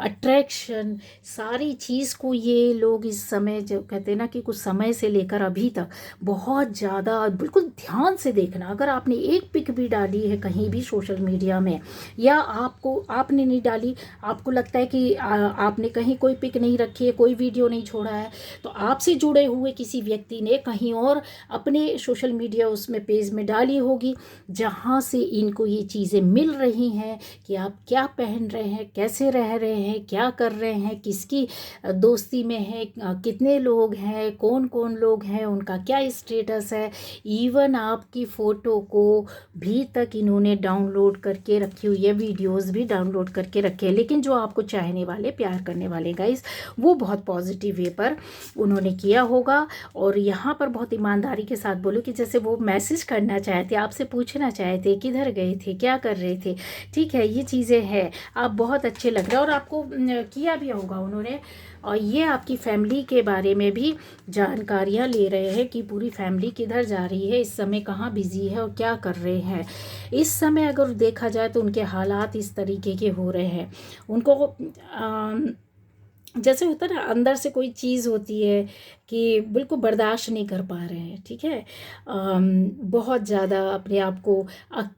अट्रैक्शन, सारी चीज़ को ये लोग इस समय, जो कहते हैं ना कि कुछ समय से लेकर अभी तक बहुत ज़्यादा, बिल्कुल ध्यान से देखना। अगर आपने एक पिक भी डाली है कहीं भी सोशल मीडिया में, या आपने नहीं डाली, आपको लगता है कि आपने कहीं कोई पिक नहीं रखी है, कोई वीडियो नहीं छोड़ा है, तो आपसे जुड़े हुए किसी व्यक्ति ने कहीं और अपने सोशल मीडिया उसमें पेज में डाली होगी, जहाँ से इनको ये चीज़ें मिल रही हैं कि आप क्या पहन रहे हैं, कैसे रह रहे हैं, क्या कर रहे हैं, किसकी दोस्ती में है, कितने लोग हैं, कौन कौन लोग हैं, उनका क्या स्टेटस है। इवन आपकी फ़ोटो को भी तक इन्होंने डाउनलोड करके रखी हुई है, वीडियोस भी डाउनलोड करके रखे हैं। लेकिन जो आपको चाहने वाले, प्यार करने वाले गाइस, वो बहुत पॉजिटिव वे पर उन्होंने किया होगा। और यहाँ पर बहुत ईमानदारी के साथ बोलो कि जैसे वो मैसेज करना चाहते, आपसे पूछना चाहते किधर गए थे, क्या कर रहे थे, ठीक है। ये चीज़ें हैं, आप बहुत अच्छे लग रहे हैं, और आपको किया भी होगा उन्होंने। और ये आपकी फैमिली के बारे में भी जानकारियाँ ले रहे हैं कि पूरी फैमिली किधर जा रही है, इस समय कहाँ बिजी है और क्या कर रहे हैं। इस समय अगर देखा जाए तो उनके हालात इस तरीके के हो रहे हैं, उनको जैसे होता है ना, अंदर से कोई चीज़ होती है कि बिल्कुल बर्दाश्त नहीं कर पा रहे हैं, ठीक है। बहुत ज़्यादा अपने आप को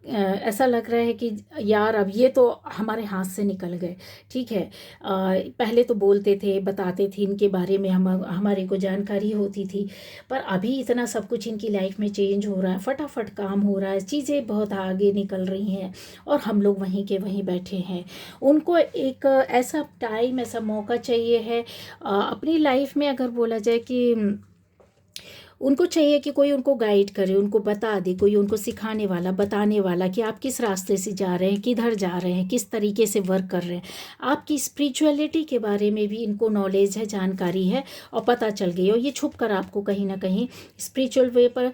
ऐसा लग रहा है कि यार अब ये तो हमारे हाथ से निकल गए, ठीक है। पहले तो बोलते थे, बताते थे इनके बारे में, हमारे को जानकारी होती थी, पर अभी इतना सब कुछ इनकी लाइफ में चेंज हो रहा है, फटाफट काम हो रहा है, चीज़ें बहुत आगे निकल रही हैं, और हम लोग वहीं के वहीं बैठे हैं। उनको एक ऐसा टाइम, ऐसा मौका चाहिए है अपनी लाइफ में। अगर बोला जाए कि उनको चाहिए कि कोई उनको गाइड करे, उनको बता दे, कोई उनको सिखाने वाला, बताने वाला कि आप किस रास्ते से जा रहे हैं, किधर जा रहे हैं, किस तरीके से वर्क कर रहे हैं। आपकी स्पिरिचुअलिटी के बारे में भी इनको नॉलेज है, जानकारी है और पता चल गई, और ये छुप कर आपको कहीं ना कहीं स्पिरिचुअल वे पर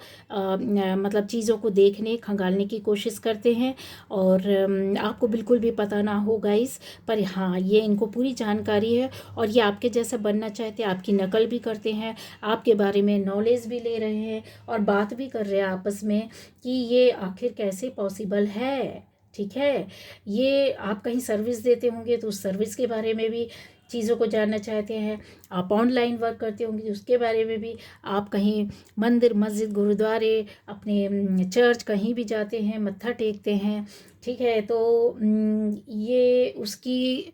मतलब चीज़ों को देखने, खंगालने की कोशिश करते हैं। और आपको बिल्कुल भी पता ना हो गाइस, पर हाँ ये इनको पूरी जानकारी है और ये आपके जैसा बनना चाहते हैं, आपकी नकल भी करते हैं, आपके बारे में नॉलेज भी ले रहे हैं और बात भी कर रहे हैं आपस में कि ये आखिर कैसे पॉसिबल है। ठीक है, ये आप कहीं सर्विस देते होंगे तो उस सर्विस के बारे में भी चीज़ों को जानना चाहते हैं। आप ऑनलाइन वर्क करते होंगे तो उसके बारे में भी, आप कहीं मंदिर, मस्जिद, गुरुद्वारे, अपने चर्च कहीं भी जाते हैं, मत्था टेकते हैं, ठीक है, तो ये उसकी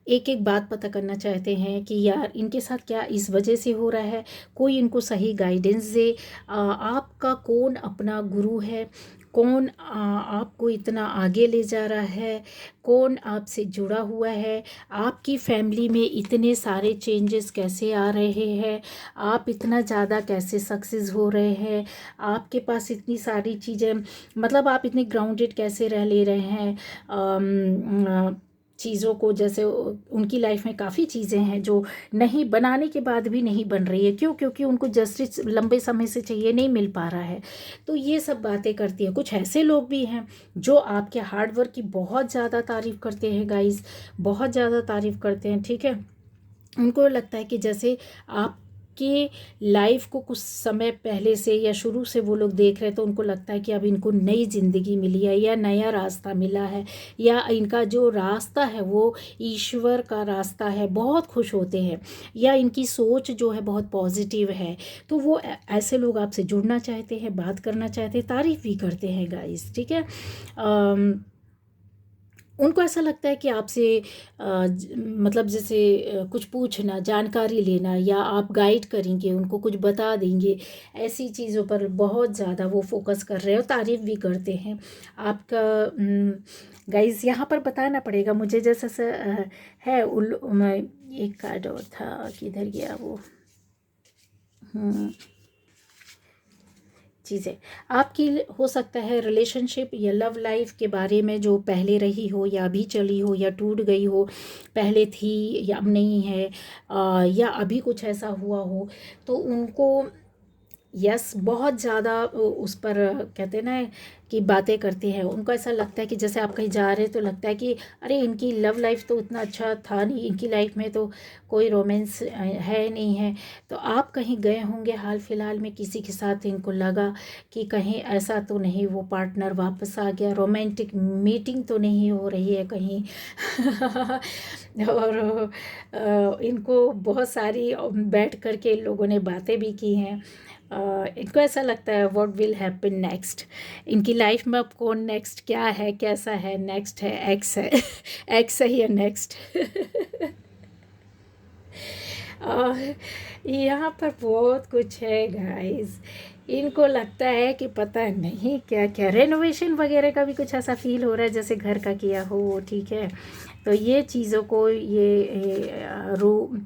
एक एक बात पता करना चाहते हैं कि यार इनके साथ क्या इस वजह से हो रहा है, कोई इनको सही गाइडेंस दे। आपका कौन अपना गुरु है, कौन आपको इतना आगे ले जा रहा है, कौन आपसे जुड़ा हुआ है, आपकी फैमिली में इतने सारे चेंजेस कैसे आ रहे हैं, आप इतना ज़्यादा कैसे सक्सेस हो रहे हैं, आपके पास इतनी सारी चीज़ें, मतलब आप इतने ग्राउंडेड कैसे रह ले रहे हैं चीज़ों को। जैसे उनकी लाइफ में काफ़ी चीज़ें हैं जो नहीं बनाने के बाद भी नहीं बन रही है, क्यों? क्योंकि उनको जस्टिस लंबे समय से चाहिए, नहीं मिल पा रहा है। तो ये सब बातें करती है। कुछ ऐसे लोग भी हैं जो आपके हार्ड वर्क की बहुत ज़्यादा तारीफ़ करते हैं गाइस, बहुत ज़्यादा तारीफ़ करते हैं, ठीक है। उनको लगता है कि जैसे आप कि लाइफ को कुछ समय पहले से या शुरू से वो लोग देख रहे हैं, तो उनको लगता है कि अब इनको नई ज़िंदगी मिली है या नया रास्ता मिला है या इनका जो रास्ता है वो ईश्वर का रास्ता है, बहुत खुश होते हैं, या इनकी सोच जो है बहुत पॉजिटिव है। तो वो ऐसे लोग आपसे जुड़ना चाहते हैं, बात करना चाहते हैं, तारीफ़ भी करते हैं गाइस, ठीक है। उनको ऐसा लगता है कि आपसे मतलब जैसे कुछ पूछना, जानकारी लेना, या आप गाइड करेंगे, उनको कुछ बता देंगे, ऐसी चीज़ों पर बहुत ज़्यादा वो फोकस कर रहे हैं और तारीफ़ भी करते हैं आपका। गाइस यहाँ पर बताना पड़ेगा मुझे, जैसा है एक कार्ड और था, किधर गया वो चीज़ें आपकी। हो सकता है रिलेशनशिप या लव लाइफ के बारे में जो पहले रही हो या अभी चली हो या टूट गई हो, पहले थी या अब नहीं है, या अभी कुछ ऐसा हुआ हो, तो उनको यस बहुत ज़्यादा उस पर कहते हैं ना कि बातें करते हैं। उनको ऐसा लगता है कि जैसे आप कहीं जा रहे हैं तो लगता है कि अरे इनकी लव लाइफ तो उतना अच्छा था नहीं, इनकी लाइफ में तो कोई रोमांस है नहीं है। तो आप कहीं गए होंगे हाल फिलहाल में किसी के साथ, इनको लगा कि कहीं ऐसा तो नहीं वो पार्टनर वापस आ गया, रोमांटिक मीटिंग तो नहीं हो रही है कहीं और इनको बहुत सारी बैठ कर के लोगों ने बातें भी की हैं। इनको ऐसा लगता है व्हाट विल हैपन नेक्स्ट, इनकी लाइफ में अब कौन नेक्स्ट, क्या है, कैसा है, नेक्स्ट है, एक्स है एक्स है या नेक्स्ट और यहाँ पर बहुत कुछ है गाइस। इनको लगता है कि पता नहीं क्या क्या, रेनोवेशन वगैरह का भी कुछ ऐसा फील हो रहा है जैसे घर का किया हो, ठीक है। तो ये चीज़ों को ये रूम,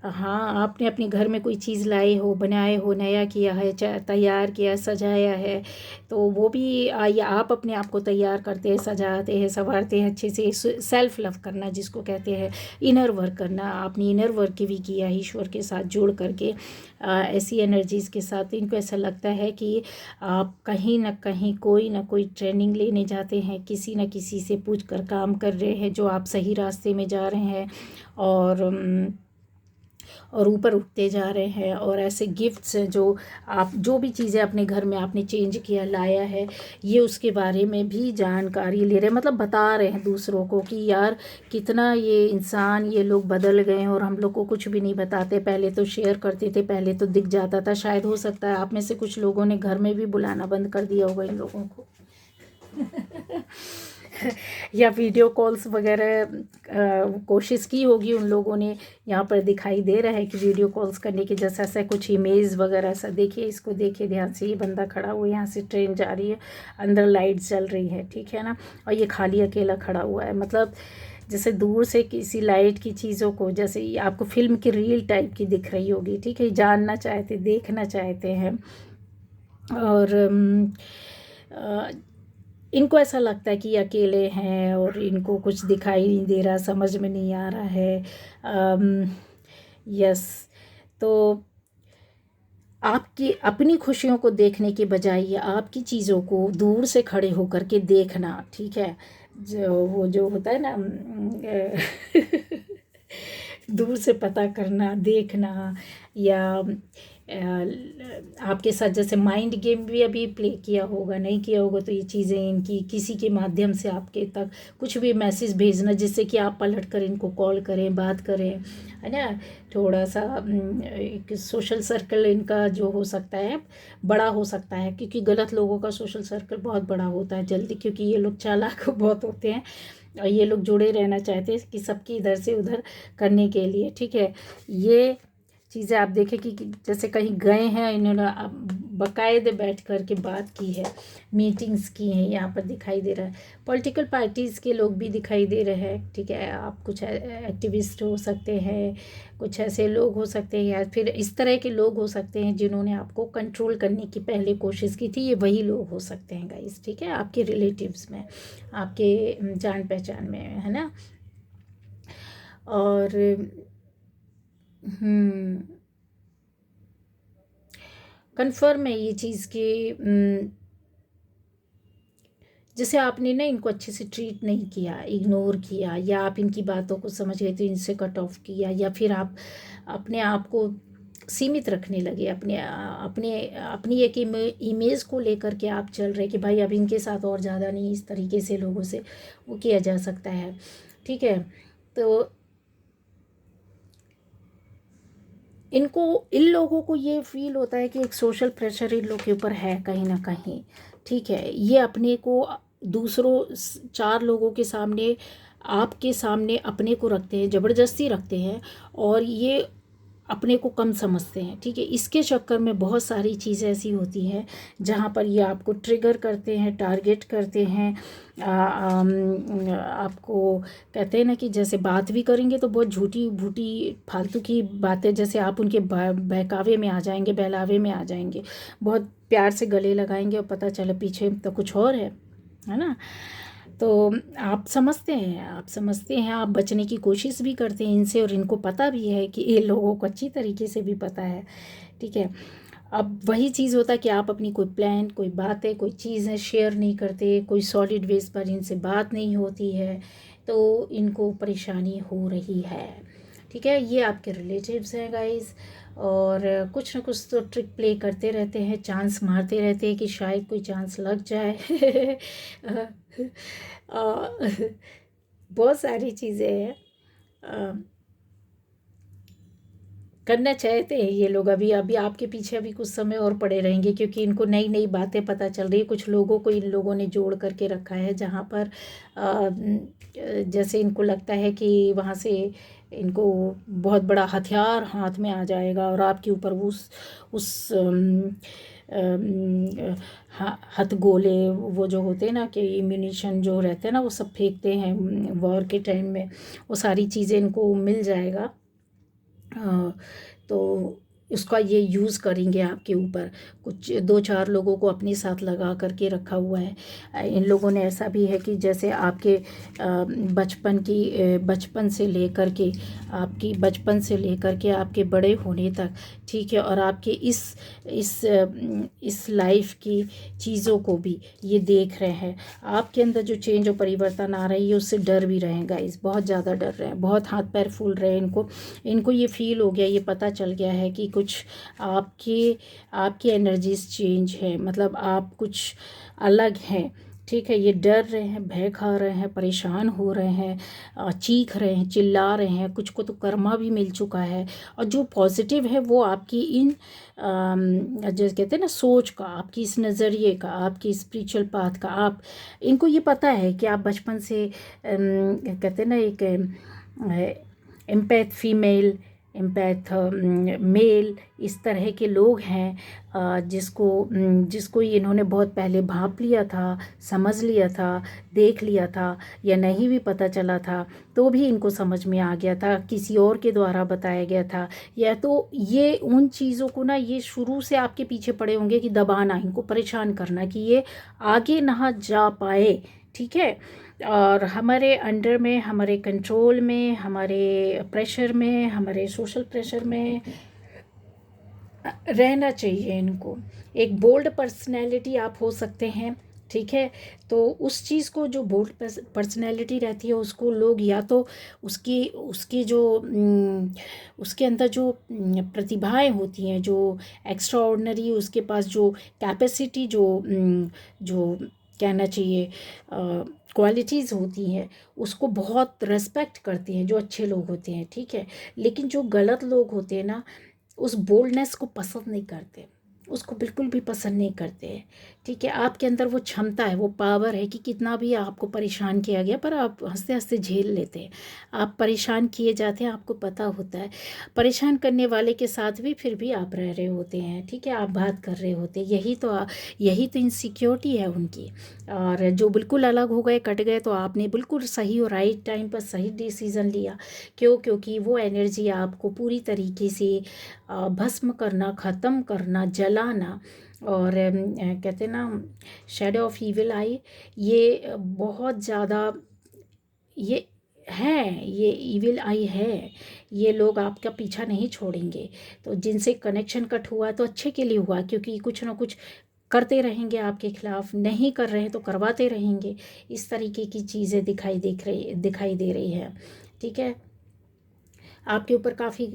हाँ आपने अपने घर में कोई चीज़ लाए हो, बनाए हो, नया किया है, तैयार किया, सजाया है, तो वो भी या आप अपने आप को तैयार करते हैं, सजाते हैं, संवारते हैं अच्छे से। सेल्फ लव करना जिसको कहते हैं, इनर वर्क करना, आपने इनर वर्क भी किया ईश्वर के साथ जुड़ करके, ऐसी एनर्जीज़ के साथ। इनको ऐसा लगता है कि आप कहीं ना कहीं कोई ना कोई ट्रेनिंग लेने जाते हैं, किसी न किसी से पूछ कर काम कर रहे हैं जो आप सही रास्ते में जा रहे हैं और ऊपर उठते जा रहे हैं। और ऐसे गिफ्ट्स हैं जो आप, जो भी चीज़ें अपने घर में आपने चेंज किया, लाया है, ये उसके बारे में भी जानकारी ले रहे हैं, मतलब बता रहे हैं दूसरों को कि यार कितना ये इंसान, ये लोग बदल गए हैं और हम लोग को कुछ भी नहीं बताते। पहले तो शेयर करते थे, पहले तो दिख जाता था। शायद हो सकता है आप में से कुछ लोगों ने घर में भी बुलाना बंद कर दिया होगा इन लोगों को या वीडियो कॉल्स वगैरह कोशिश की होगी उन लोगों ने। यहाँ पर दिखाई दे रहा है कि वीडियो कॉल्स करने के जैसा ऐसा कुछ इमेज वगैरह ऐसा। देखिए इसको, देखिए ध्यान से, ये बंदा खड़ा हुआ है, यहाँ से ट्रेन जा रही है, अंदर लाइट जल रही है, ठीक है ना, और ये खाली अकेला खड़ा हुआ है। मतलब जैसे दूर से किसी लाइट की चीज़ों को, जैसे ये आपको फिल्म की रील टाइप की दिख रही होगी, ठीक है, जानना चाहते, देखना चाहते हैं। और इनको ऐसा लगता है कि ये अकेले हैं और इनको कुछ दिखाई नहीं दे रहा, समझ में नहीं आ रहा है। यस, तो आपकी अपनी खुशियों को देखने के बजाय या आपकी चीज़ों को दूर से खड़े होकर के देखना, ठीक है, जो वो जो होता है ना दूर से पता करना, देखना, या आपके साथ जैसे माइंड गेम भी अभी प्ले किया होगा, नहीं किया होगा तो ये चीज़ें इनकी किसी के माध्यम से आपके तक कुछ भी मैसेज भेजना, जिससे कि आप पलट कर इनको कॉल करें, बात करें, है ना। थोड़ा सा एक सोशल सर्कल इनका जो हो सकता है बड़ा हो सकता है, क्योंकि गलत लोगों का सोशल सर्कल बहुत बड़ा होता है जल्दी, क्योंकि ये लोग चालाक बहुत होते हैं और ये लोग जुड़े रहना चाहते हैं कि सबकी इधर से उधर करने के लिए, ठीक है। ये चीज़ें आप देखें कि जैसे कहीं गए हैं, इन्होंने बाकायदे बैठ कर के बात की है, मीटिंग्स की हैं, यहाँ पर दिखाई दे रहा है। पॉलिटिकल पार्टीज़ के लोग भी दिखाई दे रहे हैं, ठीक है। आप कुछ एक्टिविस्ट हो सकते हैं, कुछ ऐसे लोग हो सकते हैं, या फिर इस तरह के लोग हो सकते हैं जिन्होंने आपको कंट्रोल करने की पहले कोशिश की थी। ये वही लोग हो सकते हैं गाइस, ठीक है, आपके रिलेटिव्स में, आपके जान पहचान में, है ना। और कन्फर्म है ये चीज़ कि जैसे आपने ना इनको अच्छे से ट्रीट नहीं किया, इग्नोर किया, या आप इनकी बातों को समझ गए तो इनसे कट ऑफ किया, या फिर आप अपने आप को सीमित रखने लगे, अपनी एक इमेज को लेकर के आप चल रहे कि भाई अब इनके साथ और ज़्यादा नहीं, इस तरीके से लोगों से वो किया जा सकता है, ठीक है। तो इन लोगों को ये फील होता है कि एक सोशल प्रेशर इन लोग के ऊपर है कहीं ना कहीं, ठीक है। ये अपने को दूसरों 4 लोगों के सामने, आपके सामने अपने को रखते हैं, ज़बरदस्ती रखते हैं, और ये अपने को कम समझते हैं, ठीक है। इसके चक्कर में बहुत सारी चीज़ें ऐसी होती हैं जहाँ पर ये आपको ट्रिगर करते हैं, टारगेट करते हैं। आपको कहते हैं ना कि जैसे बात भी करेंगे तो बहुत झूठी भूठी फालतू की बातें, जैसे आप उनके बहकावे में आ जाएंगे, बहलावे में आ जाएंगे, बहुत प्यार से गले लगाएंगे और पता चले पीछे तो कुछ और है ना। तो आप समझते हैं, आप बचने की कोशिश भी करते हैं इनसे, और इनको पता भी है कि ये लोगों को अच्छी तरीके से भी पता है, ठीक है। अब वही चीज़ होता है कि आप अपनी कोई प्लान, कोई बातें, कोई चीज़ें शेयर नहीं करते, कोई सॉलिड बेस पर इनसे बात नहीं होती है, तो इनको परेशानी हो रही है, ठीक है। ये आपके रिलेटिव्स हैं गाइस, और कुछ ना कुछ तो ट्रिक प्ले करते रहते हैं, चांस मारते रहते हैं कि शायद कोई चांस लग जाए बहुत सारी चीज़ें हैं करना चाहते हैं ये लोग। अभी अभी आपके पीछे अभी कुछ समय और पड़े रहेंगे, क्योंकि इनको नई नई बातें पता चल रही है। कुछ लोगों को इन लोगों ने जोड़ करके रखा है, जहाँ पर जैसे इनको लगता है कि वहाँ से इनको बहुत बड़ा हथियार हाथ में आ जाएगा, और आपके ऊपर उस हथगोले वो जो होते हैं ना, कि इम्यूनिशन जो रहते हैं ना, वो सब फेंकते हैं वॉर के टाइम में, वो सारी चीज़ें इनको मिल जाएगा। तो उसका ये यूज़ करेंगे आपके ऊपर। कुछ 2-4 लोगों को अपने साथ लगा करके रखा हुआ है। इन लोगों ने ऐसा भी है कि जैसे आपके बचपन से लेकर के आपके बड़े होने तक, ठीक है, और आपके इस लाइफ की चीज़ों को भी ये देख रहे हैं। आपके अंदर जो चेंज और परिवर्तन आ रही है उससे डर भी रहेगा, इस बहुत ज़्यादा डर रहे हैं, बहुत हाथ पैर फूल रहे हैं इनको ये फील हो गया, ये पता चल गया है कि कुछ आपकी एनर्जीज चेंज है, मतलब आप कुछ अलग हैं, ठीक है। ये डर रहे हैं, भय खा रहे हैं, परेशान हो रहे हैं, चीख रहे हैं, चिल्ला रहे हैं। कुछ को तो कर्मा भी मिल चुका है, और जो पॉजिटिव है वो आपकी जैसे कहते हैं ना, सोच का, आपकी इस नज़रिए का, आपकी स्पिरिचुअल पाथ का, आप इनको ये पता है कि आप बचपन से कहते हैं ना, एक एम्पैथ फीमेल एम्पैथ, मेल, इस तरह के लोग हैं जिसको इन्होंने बहुत पहले भांप लिया था, समझ लिया था, देख लिया था, या नहीं भी पता चला था तो भी इनको समझ में आ गया था, किसी और के द्वारा बताया गया था, या तो ये उन चीज़ों को ना ये शुरू से आपके पीछे पड़े होंगे कि दबाना, इनको परेशान करना कि ये आगे ना जा पाए। ठीक है, और हमारे अंडर में, हमारे कंट्रोल में, हमारे प्रेशर में, हमारे सोशल प्रेशर में रहना चाहिए इनको। एक बोल्ड पर्सनैलिटी आप हो सकते हैं। ठीक है, तो उस चीज़ को, जो बोल्ड पर्सनैलिटी रहती है, उसको लोग या तो उसकी उसकी जो उसके अंदर जो प्रतिभाएं होती हैं, जो एक्स्ट्रा ऑर्डिनरी उसके पास जो कैपेसिटी, जो कहना चाहिए क्वालिटीज़ होती हैं, उसको बहुत रेस्पेक्ट करती हैं जो अच्छे लोग होते हैं। ठीक है, लेकिन जो गलत लोग होते हैं ना, उस बोल्डनेस को पसंद नहीं करते, उसको बिल्कुल भी पसंद नहीं करते हैं। ठीक है, आपके अंदर वो क्षमता है, वो पावर है कि कितना भी आपको परेशान किया गया पर आप हंसते हंसते झेल लेते हैं। आप परेशान किए जाते हैं, आपको पता होता है, परेशान करने वाले के साथ भी फिर भी आप रह रहे होते हैं। ठीक है, आप बात कर रहे होते हैं, यही तो इनसिक्योरिटी है उनकी। और जो बिल्कुल अलग हो गए, कट गए, तो आपने बिल्कुल सही और राइट टाइम पर सही डिसीज़न लिया। क्योंकि वो एनर्जी आपको पूरी तरीके से भस्म करना, ख़त्म करना, जलाना, और कहते हैं ना शेडो ऑफ इविल आई, ये बहुत ज़्यादा ये ये इविल आई है। ये लोग आपका पीछा नहीं छोड़ेंगे। तो जिनसे कनेक्शन कट हुआ तो अच्छे के लिए हुआ, क्योंकि कुछ ना कुछ करते रहेंगे आपके खिलाफ, नहीं कर रहे हैं तो करवाते रहेंगे। इस तरीके की चीज़ें दिखाई दे रही है। ठीक है, आपके ऊपर काफ़ी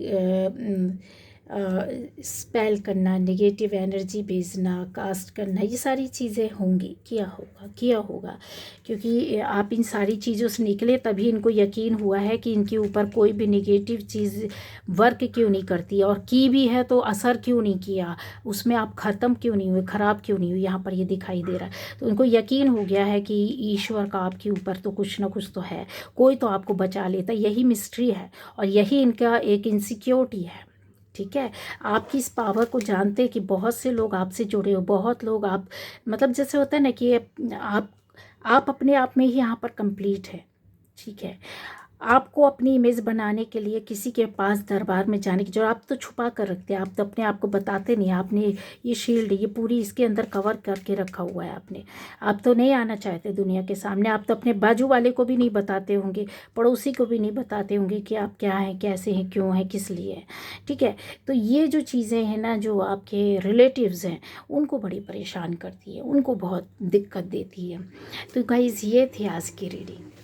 स्पेल करना, नेगेटिव एनर्जी भेजना, कास्ट करना, ये सारी चीज़ें होंगी, किया होगा, क्योंकि आप इन सारी चीज़ों से निकले तभी इनको यकीन हुआ है कि इनके ऊपर कोई भी नेगेटिव चीज़ वर्क क्यों नहीं करती, और की भी है तो असर क्यों नहीं किया, उसमें आप ख़त्म क्यों नहीं हुए, ख़राब क्यों नहीं हुई, यहाँ पर ये दिखाई दे रहा है। तो इनको यकीन हो गया है कि ईश्वर का आपके ऊपर तो कुछ ना कुछ तो है, कोई तो आपको बचा लेता, यही मिस्ट्री है और यही इनका एक इनसिक्योरिटी है। ठीक है, आपकी इस पावर को जानते हैं कि बहुत से लोग आपसे जुड़े हो, बहुत लोग आप, मतलब जैसे होता है ना कि आप अपने आप में ही यहाँ पर कंप्लीट है। ठीक है, आपको अपनी इमेज बनाने के लिए किसी के पास दरबार में जाने की जो, आप तो छुपा कर रखते हैं, आप तो अपने आप को बताते नहीं। आपने ये शील्ड, ये पूरी इसके अंदर कवर करके रखा हुआ है आपने। आप तो नहीं आना चाहते दुनिया के सामने, आप तो अपने बाजू वाले को भी नहीं बताते होंगे, पड़ोसी को भी नहीं बताते होंगे कि आप क्या हैं, कैसे हैं, क्यों हैं, किस लिए हैं। ठीक है, तो ये जो चीज़ें हैं ना, जो आपके रिलेटिव्स हैं, उनको बड़ी परेशान करती है, उनको बहुत दिक्कत देती है। तो गाइज़, ये थी आज की रीडिंग।